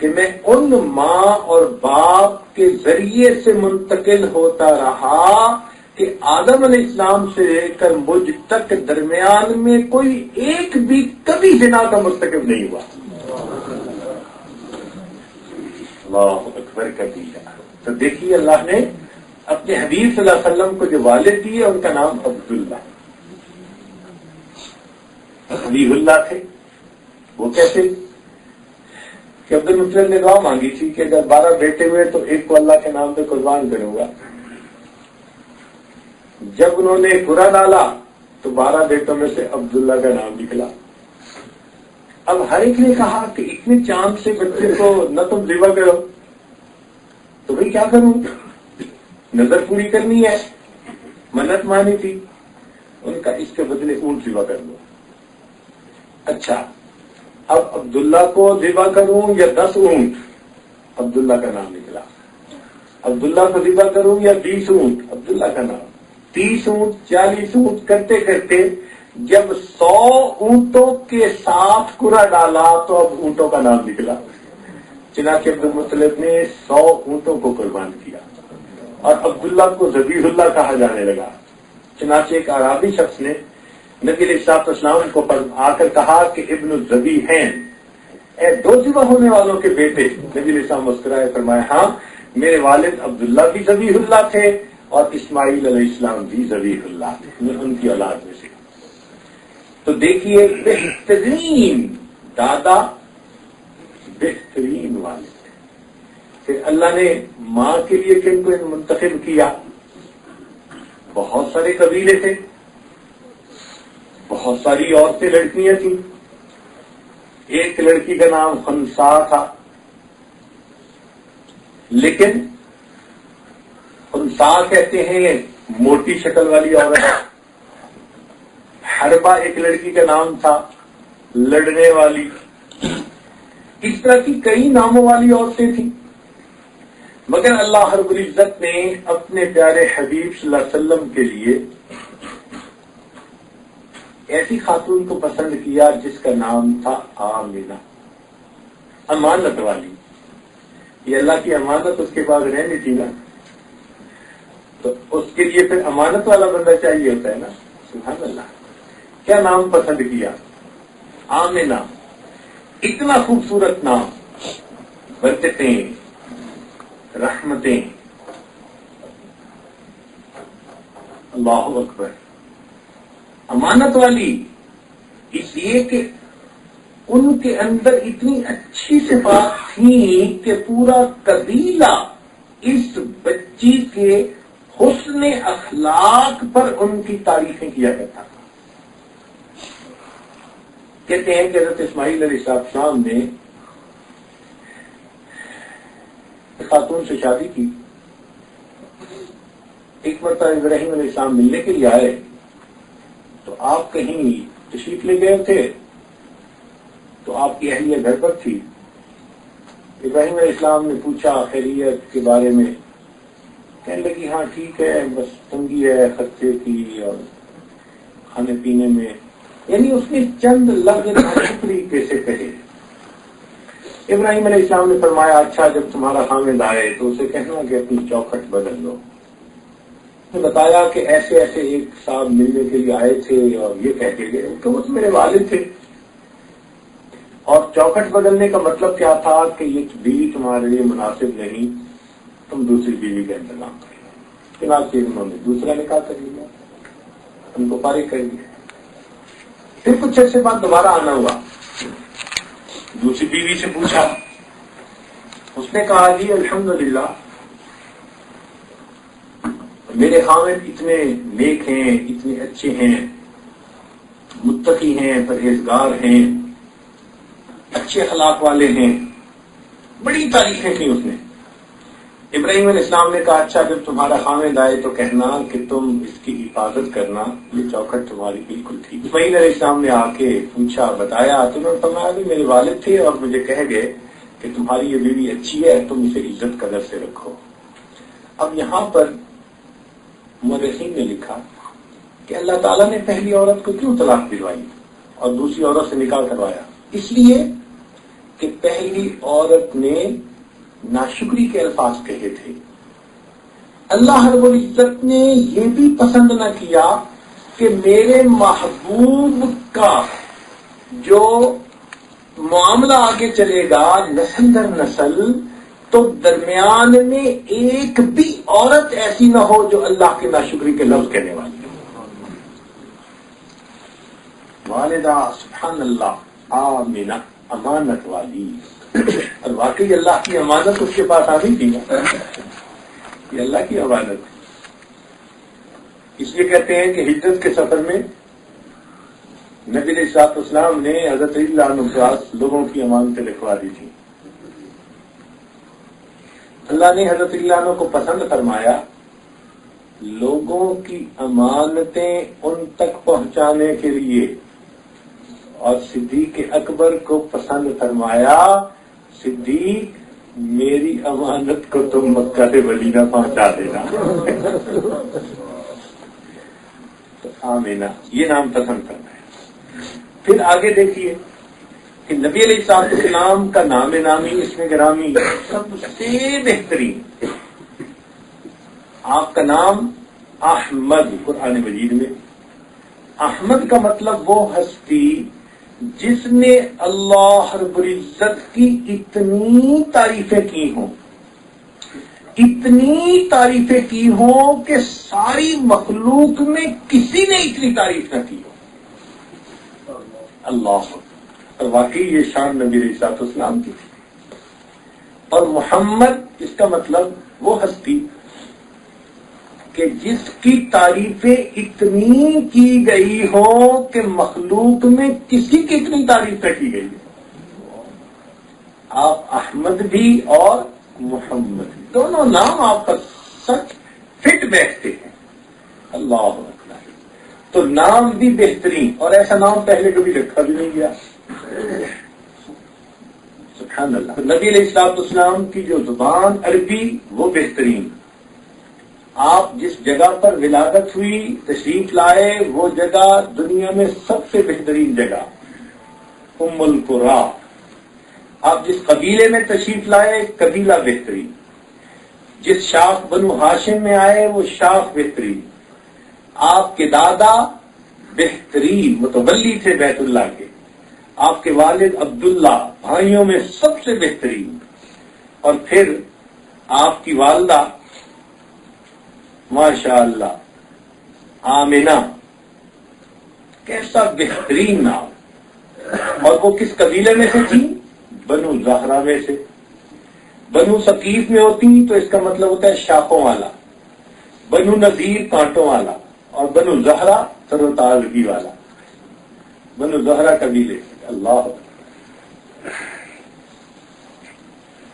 کہ میں ان ماں اور باپ کے ذریعے سے منتقل ہوتا رہا کہ آدم علیہ السلام سے لے کر مجھ تک درمیان میں کوئی ایک بھی کبھی زنا کا مرتکب نہیں ہوا. اللہ اکبر کبیرہ. تو دیکھیے اللہ نے اپنے حبیب صلی اللہ علیہ وسلم کو جو والد دیے ان کا نام عبداللہ, حبیب اللہ تھے. وہ کیسے کہ عبد المطلب نے دعا مانگی تھی کہ اگر 12 بیٹے ہوئے تو ایک کو اللہ کے نام پہ قربان کروں گا. جب انہوں نے قرآن ڈالا تو 12 بیٹوں میں سے عبداللہ کا نام نکلا. اب ہر ایک نے کہا کہ اتنے چاند سے بچے کو نہ تم ذبح کرو, تو بھائی کیا کروں, نظر پوری کرنی ہے, منت مانی تھی. ان کا اس کے بدلے اونٹ ذبح کر دو. اچھا, اب عبداللہ کو ذبح کروں یا 10 اونٹ؟ عبداللہ کا نام نکلا. عبداللہ کو ذبح کروں یا 20 اونٹ؟ عبداللہ کا نام. 30 اونٹ 40 اونٹ کرتے کرتے جب 100 اونٹوں کے ساتھ قرآ ڈالا تو اب اونٹوں کا نام نکلا. چنانچہ عبد المطلب نے 100 اونٹوں کو قربان کیا اور عبداللہ کو ذبیح اللہ کہا جانے لگا. چنانچہ ایک اعرابی شخص نے نبی علیہ السلام کو آ کر کہا کہ ابن الذبیح ہیں, اے 2 ذبح ہونے والوں کے بیٹے. نبی علیہ السلام مسکرائے, فرمایا ہاں, میرے والد عبداللہ بھی ذبیح اللہ تھے اور اسماعیل علیہ السلام بھی ذبیح اللہ تھے, میں ان کی اولاد میں سے. تو دیکھیے, بہترین دادا, بہترین والد. پھر اللہ نے ماں کے لیے کن کو منتخب کیا؟ بہت سارے قبیلے تھے, بہت ساری عورتیں, لڑکیاں تھیں. ایک لڑکی کا نام خنسا تھا, لیکن خنسا کہتے ہیں موٹی شکل والی عورت. حربہ ایک لڑکی کا نام تھا, لڑنے والی. اس طرح کی کئی ناموں والی عورتیں تھیں, مگر اللہ رب العزت نے اپنے پیارے حبیب صلی اللہ علیہ وسلم کے لیے ایسی خاتون کو پسند کیا جس کا نام تھا آمنہ, امانت والی. یہ اللہ کی امانت اس کے پاس رہنی تھی نا, تو اس کے لیے پھر امانت والا بندہ چاہیے ہوتا ہے نا. سبحان اللہ. کیا نام پسند کیا؟ آمنہ. اتنا خوبصورت نام, برکتیں, رحمتیں. اللہ اکبر. امانت والی اس لیے کہ ان کے اندر اتنی اچھی صفات تھیں کہ پورا قبیلہ اس بچی کے حسن اخلاق پر ان کی تعریفیں کیا کرتا تھا. کہتے ہیں کہ حضرت اسماعیل علیہ السلام نے خاتون سے شادی کی. ایک مرتبہ ابراہیم علیہ السلام ملنے کے لیے آئے تو آپ کہیں تشریف لے گئے تھے, تو آپ کی اہلیہ گھر پر تھی. ابراہیم علیہ السلام نے پوچھا خیریت کے بارے میں, کہنے لگی ہاں ٹھیک ہے, بس تنگی ہے خرچے کی اور کھانے پینے میں. یعنی اس نے چند لفظ اچھی طریقے سے کہے. ابراہیم علیہ السلام نے فرمایا اچھا, جب تمہارا خاوند آئے تو اسے کہنا کہ اپنی چوکھٹ بدل لو. نے بتایا کہ ایسے ایسے ایک صاحب ملنے کے لیے آئے تھے اور یہ کہہ کے گئے کہ وہ تو میرے والد تھے. اور چوکھٹ بدلنے کا مطلب کیا تھا کہ یہ بیوی تمہارے لیے مناسب نہیں, تم دوسری بیوی کا انتظام کرو. چنانچہ انہوں نے دوسرا نکاح کر لیا, ان کو فارغ کر دیا. پھر کچھ عرصے بعد دوبارہ آنا ہوا دوسری بیوی سے پوچھا، اس نے کہا جی الحمدللہ میرے خاوند اتنے نیک ہیں، اتنے اچھے ہیں، متقی ہیں، پرہیزگار ہیں، اچھے اخلاق والے ہیں، بڑی تعریفیں کی اس نے۔ ابراہیم علیہ السلام نے کہا اچھا جب تمہارا خاوند آئے تو کہنا کہ تم اس کی حفاظت کرنا، یہ چوکھٹ تمہاری بالکل ٹھیک۔ اسماعیل علیہ السلام نے آ کے پوچھا، بتایا، تو انہوں نے فرمایا کہ میرے والد تھے اور مجھے کہہ گئے کہ تمہاری یہ بیوی اچھی ہے، تم اسے عزت قدر سے رکھو۔ اب یہاں پر مورخین نے لکھا کہ اللہ تعالیٰ نے پہلی عورت کو کیوں طلاق دلوائی اور دوسری عورت سے نکاح کروایا؟ اس لیے کہ پہلی عورت نے ناشکری کے الفاظ کہے تھے۔ اللہ رب العزت نے یہ بھی پسند نہ کیا کہ میرے محبوب کا جو معاملہ آگے چلے گا نسل در نسل، تو درمیان میں ایک بھی عورت ایسی نہ ہو جو اللہ کے ناشکری کے لفظ کہنے والی ہو۔ والدہ سبحان اللہ آمینہ، امانت والی، اور واقعی اللہ کی امانت اس کے پاس آ نہیں تھی نا، یہ اللہ کی امانت۔ اس لیے کہتے ہیں کہ ہجرت کے سفر میں نبی علیہ الصلوۃ والسلام نے حضرت علی عنہ کے پاس لوگوں کی امانتیں لکھوا دی تھی۔ اللہ نے حضرت علی عنہ کو پسند فرمایا، لوگوں کی امانتیں ان تک پہنچانے کے لیے، اور صدیق اکبر کو پسند فرمایا، صدیق میری امانت کو تم مکہ سے مدینہ پہنچا دینا۔ تو آمینہ یہ نام پسند کرنا ہے۔ پھر آگے دیکھیے کہ نبی علیہ السلام کا نام نامی، اس میں گرامی، سب سے بہترین، آپ کا نام احمد، قرآن مجید میں احمد کا مطلب وہ ہستی جس نے اللہ رب العزت کی اتنی تعریفیں کی ہوں، اتنی تعریفیں کی ہوں کہ ساری مخلوق میں کسی نے اتنی تعریف نہ کی ہو۔ اللہ، اور واقعی یہ شان نبی علیہ السلام کی تھی۔ اور محمد اس کا مطلب وہ ہستی کہ جس کی تعریفیں اتنی کی گئی ہو کہ مخلوق میں کسی کی اتنی تعریف نہ کی گئی ہو۔ آپ احمد بھی اور محمد بھی، دونوں نام آپ پر سچ فٹ بیٹھتے ہیں۔ اللہ اکبر، تو نام بھی بہترین، اور ایسا نام پہلے کبھی رکھا بھی نہیں گیا۔ سبحان اللہ۔ نبی علیہ السلام کی جو زبان عربی وہ بہترین، آپ جس جگہ پر ولادت ہوئی تشریف لائے وہ جگہ دنیا میں سب سے بہترین جگہ، ام القری۔ آپ جس قبیلے میں تشریف لائے قبیلہ بہترین، جس شاخ بنو ہاشم میں آئے وہ شاخ بہترین، آپ کے دادا بہترین متولی تھے بیت اللہ کے، آپ کے والد عبداللہ بھائیوں میں سب سے بہترین، اور پھر آپ کی والدہ ماشاء اللہ آمینہ، کیسا بہترین نام۔ اور وہ کس قبیلے میں سے تھی؟ بنو زہرہ میں سے۔ بنو ثقیف میں ہوتی تو اس کا مطلب ہوتا ہے شاخوں والا، بنو نذیر کانٹوں والا، اور بنو زہرہ تر و تازگی والا، بنو زہرہ قبیلے۔ اللہ،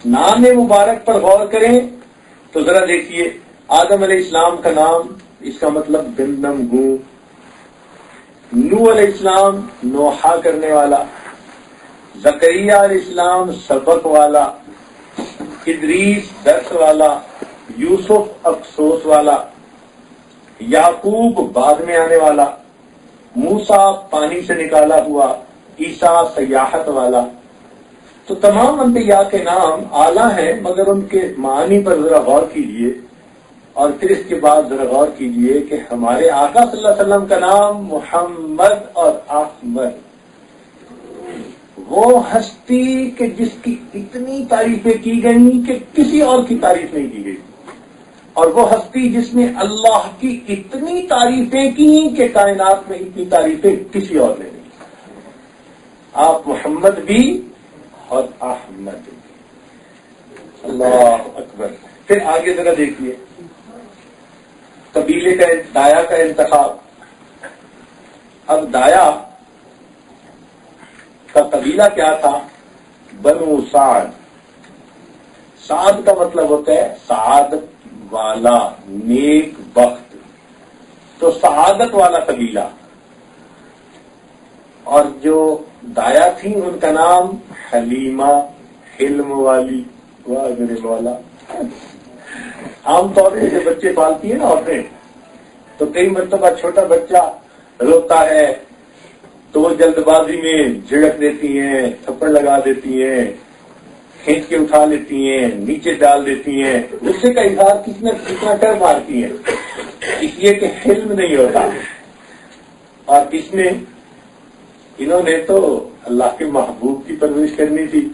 نام مبارک پر غور کریں تو ذرا دیکھیے، آدم علیہ السلام کا نام، اس کا مطلب گندم گوں، نوح علیہ السلام نوحہ کرنے والا، زکریا علیہ السلام سبق والا، ادریس درس والا، یوسف افسوس والا، یعقوب بعد میں آنے والا، موسیٰ پانی سے نکالا ہوا، عیسیٰ سیاحت والا۔ تو تمام انبیاء کے نام اعلیٰ ہیں، مگر ان کے معنی پر ذرا غور کیجئے، اور پھر اس کے بعد ذرا غور کیجئے کہ ہمارے آقا صلی اللہ علیہ وسلم کا نام محمد اور احمد، وہ ہستی کہ جس کی اتنی تعریفیں کی گئی کہ کسی اور کی تعریف نہیں کی گئی، اور وہ ہستی جس نے اللہ کی اتنی تعریفیں کی کہ کائنات میں اتنی تعریفیں کسی اور نے نہیں۔ آپ محمد بھی اور احمد. اللہ اکبر. پھر آگے ذرا دیکھیے قبیلے کا دایا کا انتخاب. اب دایا کا قبیلہ کیا تھا؟ بنو سعد. سعد کا مطلب ہوتا ہے سعادت والا، نیک بخت. تو سعادت والا قبیلہ. اور جو دایا تھی ان کا نام حلیمہ، حلم والی. واہ میرے مولا. عام طور پہ جو بچے پالتی ہیں نا عورتیں، تو کئی مرتبہ چھوٹا بچہ روتا ہے تو وہ جلد بازی میں جھڑک دیتی ہیں، تھپڑ لگا دیتی ہیں، کھینچ کے اٹھا لیتی ہیں، نیچے ڈال دیتی ہیں. غصے کا اظہار کتنا کر مارتی ہیں، اس لیے کہ حلم نہیں ہوتا. اور اس میں انہوں نے تو اللہ کے محبوب کی پرورش کرنی تھی.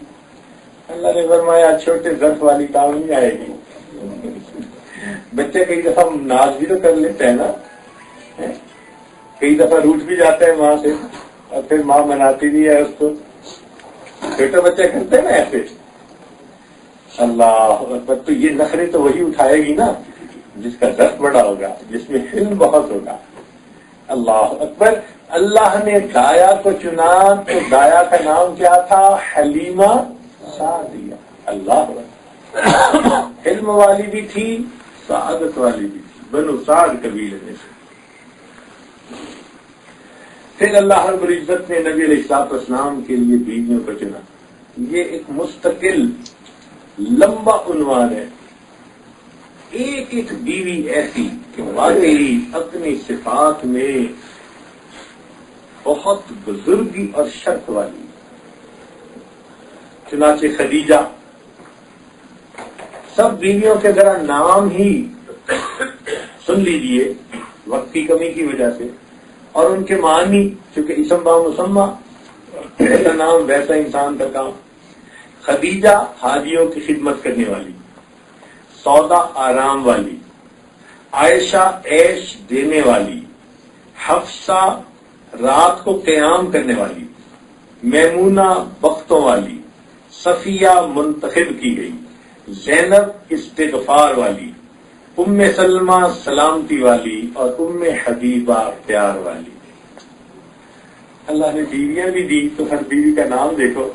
اللہ نے فرمایا چھوٹے ظرف والی کام نہیں آئے گی. بچے کئی دفعہ ناز بھی تو کر لیتے ہیں نا، کئی دفعہ روٹ بھی جاتا ہے ماں سے اور پھر ماں مناتی بھی ہے اس کو. چھوٹے بچے کرتے ہیں نا ایسے. اللہ اکبر. تو یہ نخرے تو وہی اٹھائے گی نا جس کا ظرف بڑا ہوگا، جس میں علم بہت ہوگا. اللہ اکبر. اللہ نے دایا کو چنا تو دایا کا نام کیا تھا؟ حلیمہ سعدیہ. اللہ علم والی بھی تھی، سعادت والی بھی تھی، بنو سعد قبیلے میں سے. پھر اللہ رب العزت نے نبی علیہ السلام کے لیے بیویوں کو چنا. یہ ایک مستقل لمبا عنوان ہے. ایک ایک بیوی ایسی کہ واقعی اپنی صفات میں بہت بزرگی اور شرف والی. چنانچہ خدیجہ. سب بیویوں کے ذرا نام ہی سن لیجئے وقت کی کمی کی وجہ سے، اور ان کے معنی، چونکہ اسم با مسمہ، ایسا نام ویسا انسان کا کام. خدیجہ حاجیوں کی خدمت کرنے والی، سودا آرام والی، عائشہ عیش دینے والی، حفصہ رات کو قیام کرنے والی، میمونہ بختوں والی، صفیہ منتخب کی گئی، زینب استغفار والی، ام سلمہ سلامتی والی، اور ام حبیبہ پیار والی. اللہ نے بیویاں بھی دی تو ہر بیوی کا نام دیکھو،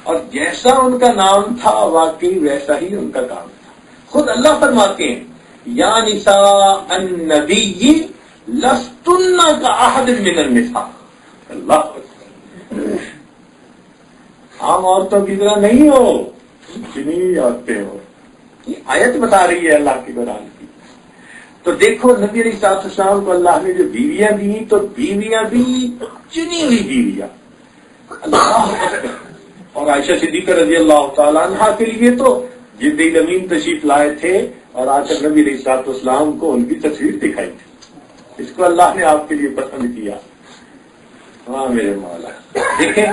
اور جیسا ان کا نام تھا واقعی ویسا ہی ان کا کام تھا. خود اللہ فرماتے ہیں یا نساء النبی لستن کاحد من النساء. اللہ عام عورتوں کی طرح نہیں ہو، جتنی عورتیں ہو. یہ آیت بتا رہی ہے اللہ کی قرآن کی. تو دیکھو نبی علیہ السلام کو اللہ نے جو بیویاں دی تو بیویاں بھی چنی ہوئی بیویاں. اللہ. اور عائشہ صدیقہ رضی اللہ تعالیٰ عنہ کے لیے تو جبریل امین تشریف لائے تھے اور آ کر نبی علیہ السلام کو ان کی تصویر دکھائی تھی. اس کو اللہ نے آپ کے لیے پسند کیا. ہاں میرے مولا. دیکھیں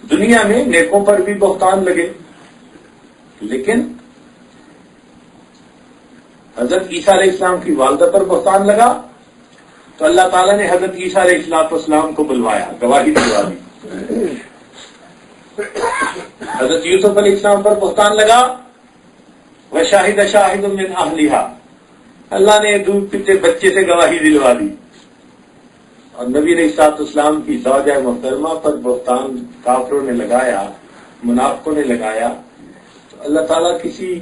دنیا میں نیکوں پر بھی بہتان لگے، لیکن حضرت عیسیٰ علیہ السلام کی والدہ پر بہتان لگا تو اللہ تعالیٰ نے حضرت عیسیٰ علیہ السلام کو بلوایا، گواہی دلوا دی. حضرت یوسف علیہ السلام پر بہتان لگا، وشاہد شاہد من اہلہا، اللہ نے دودھ پیتے بچے سے گواہی دلوا دی. اور نبی علیہ السلام کی زوجہ محترمہ پر بہتان کافروں نے لگایا، منافقوں نے لگایا. تو اللہ تعالیٰ کسی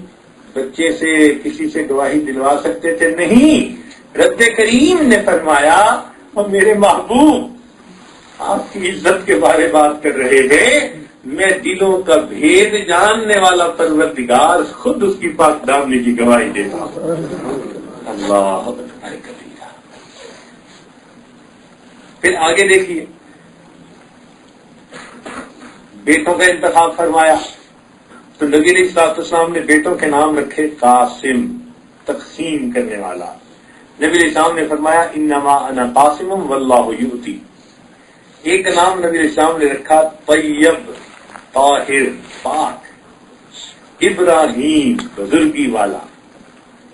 بچے سے کسی سے گواہی دلوا سکتے تھے؟ نہیں. رب کریم نے فرمایا اور میرے محبوب آپ کی عزت کے بارے بات کر رہے ہیں، میں دلوں کا بھید جاننے والا پروردگار خود اس کی پاک دامنی کی گواہی دیتا ہوں. اللہ. پھر آگے دیکھیے بیٹوں کا انتخاب فرمایا تو نبی علیہ السلام نے بیٹوں کے نام رکھے قاسم، تقسیم کرنے والا. نبی علیہ السلام نے فرمایا انما انا قاسم واللہ یؤتی. ایک نام نبی علیہ السلام نے رکھا طیب، طاہر، پاک. ابراہیم، بزرگی والا.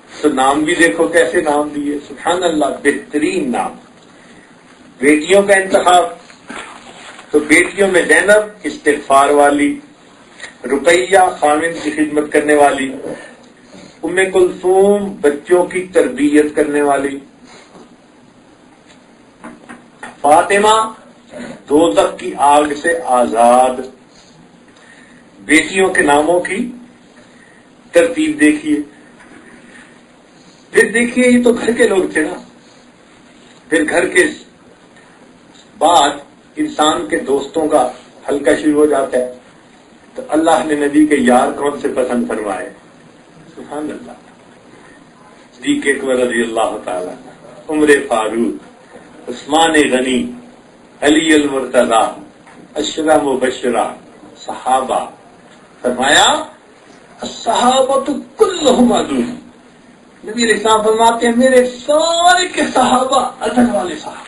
تو نام بھی دیکھو کیسے نام دیے، سبحان اللہ، بہترین نام. بیٹیوں کا انتخاب تو بیٹیوں میں زینب استغفار والی، رقیہ خامن کی خدمت کرنے والی، ام کلثوم بچوں کی تربیت کرنے والی، فاطمہ دوزخ کی آگ سے آزاد۔ بیٹیوں کے ناموں کی ترتیب دیکھیے، پھر دیکھیے یہ تو گھر کے لوگ تھے نا، پھر گھر کے بعد انسان کے دوستوں کا حلقہ شروع ہو جاتا ہے، تو اللہ نے نبی کے یار کون سے پسند فرمائے؟ سبحان اللہ، صدیق اکبر رضی اللہ تعالی، عمر فاروق، عثمان غنی، علی المرتضی، عشرہ مبشرہ، صحابہ۔ فرمایا الصحابۃ کلھم عدو، نبی علیہ السلام فرماتے ہیں میرے سارے کے صحابہ عدل والے صحابہ۔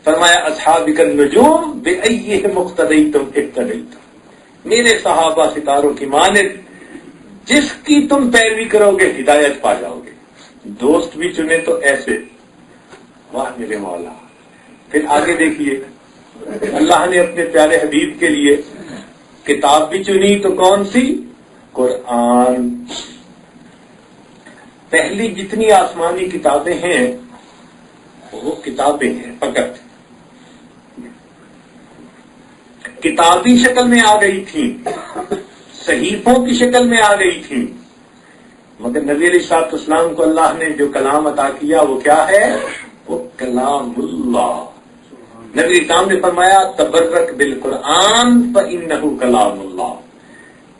فرمایا اصحابک النجوم بأیہم اقتدیتم اہتدیتم، میرے صحابہ ستاروں کی مانند جس کی تم پیروی کرو گے ہدایت پا جاؤ گے۔ دوست بھی چنے تو ایسے، واہ میرے مولا۔ پھر آگے دیکھیے، اللہ نے اپنے پیارے حبیب کے لیے کتاب بھی چنی تو کون سی؟ قرآن۔ پہلی جتنی آسمانی کتابیں ہیں وہ کتابیں ہیں فقط، کتابی شکل میں آ گئی تھی، صحیفوں کی شکل میں آ گئی تھی، مگر نبی علیہ الصلوۃ والسلام کو اللہ نے جو کلام عطا کیا وہ کیا ہے؟ وہ کلام اللہ۔ نبی اسلام نے فرمایا تبرک بالقرآن فإنہ کلام اللہ،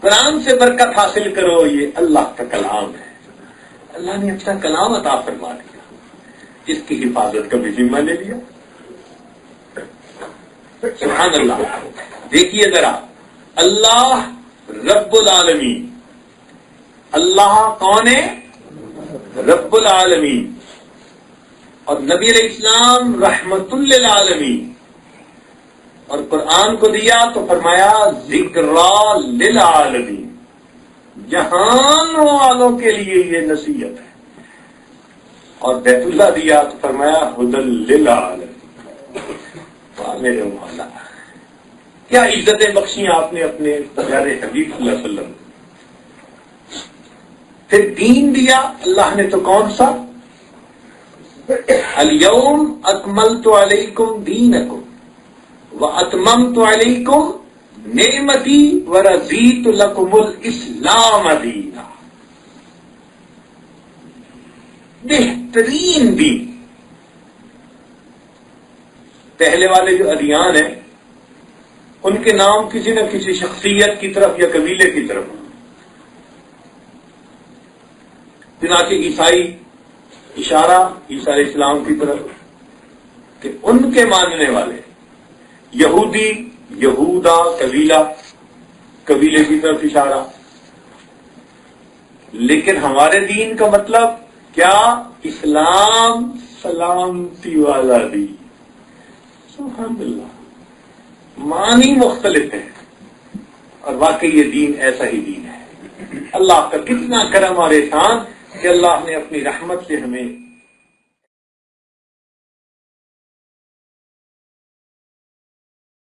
قرآن سے برکت حاصل کرو، یہ اللہ کا کلام ہے۔ اللہ نے اپنا کلام عطا فرما دیا، اس کی حفاظت کا بھی ذمہ لے لیا۔ سبحان اللہ۔ دیکھیے ذرا، اللہ رب العالمین، اللہ کون ہے؟ رب العالمین، اور نبی علیہ السلام رحمت للعالمین، اور قرآن کو دیا تو فرمایا ذکریٰ للعالمین، جہان والوں کے لیے یہ نصیحت ہے، اور بیت اللہ دیا تو فرمایا ہدی للعالمین۔ میرے مولا، کیا عزتیں بخشی آپ نے اپنے پیارے حبیب صلی اللہ علیہ وسلم۔ پھر دین دیا اللہ نے تو کون سا؟ الیوم اکملت علیکم دینکم واتممت علیکم نعمتی ورضیت لکم الاسلام دینا۔ بہترین دین۔ پہلے والے جو ادیان ہیں ان کے نام کسی نہ کسی شخصیت کی طرف یا قبیلے کی طرف، چنانچہ عیسائی اشارہ عیسیٰ علیہ السلام کی طرف کہ ان کے ماننے والے، یہودی یہودا قبیلے کی طرف اشارہ۔ لیکن ہمارے دین کا مطلب کیا؟ اسلام سلامتی والا دین۔ سبحان اللہ، معنی مختلف ہے، اور واقعی یہ دین ایسا ہی دین ہے۔ اللہ کا کتنا کرم اور احسان کہ اللہ نے اپنی رحمت سے ہمیں